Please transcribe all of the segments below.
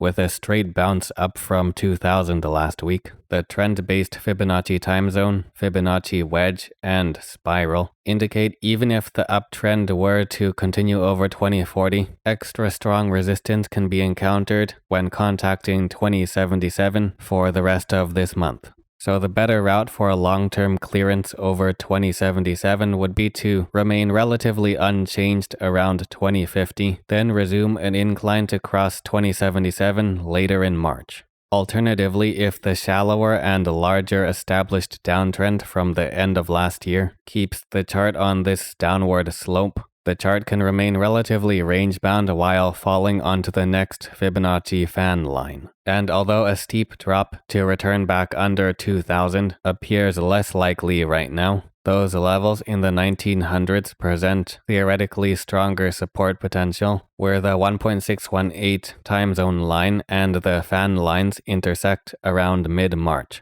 with a straight bounce up from 2000 last week. The trend-based Fibonacci time zone, Fibonacci wedge, and spiral indicate even if the uptrend were to continue over 2040, extra strong resistance can be encountered when contacting 2077 for the rest of this month. So the better route for a long-term clearance over 2077 would be to remain relatively unchanged around 2050, then resume an incline to cross 2077 later in March. Alternatively, if the shallower and larger established downtrend from the end of last year keeps the chart on this downward slope, the chart can remain relatively range-bound while falling onto the next Fibonacci fan line. And although a steep drop to return back under 2000 appears less likely right now, those levels in the 1900s present theoretically stronger support potential, where the 1.618 time zone line and the fan lines intersect around mid-March.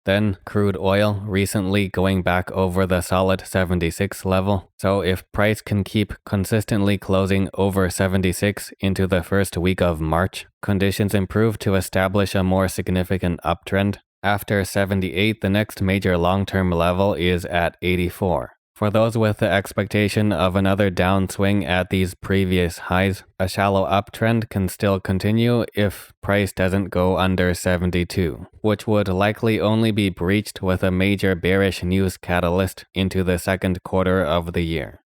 Then crude oil recently going back over the solid 76 level. So if price can keep consistently closing over 76 into the first week of March, conditions improve to establish a more significant uptrend. After 78, the next major long-term level is at 84. For those with the expectation of another downswing at these previous highs, a shallow uptrend can still continue if price doesn't go under 72, which would likely only be breached with a major bearish news catalyst into the second quarter of the year.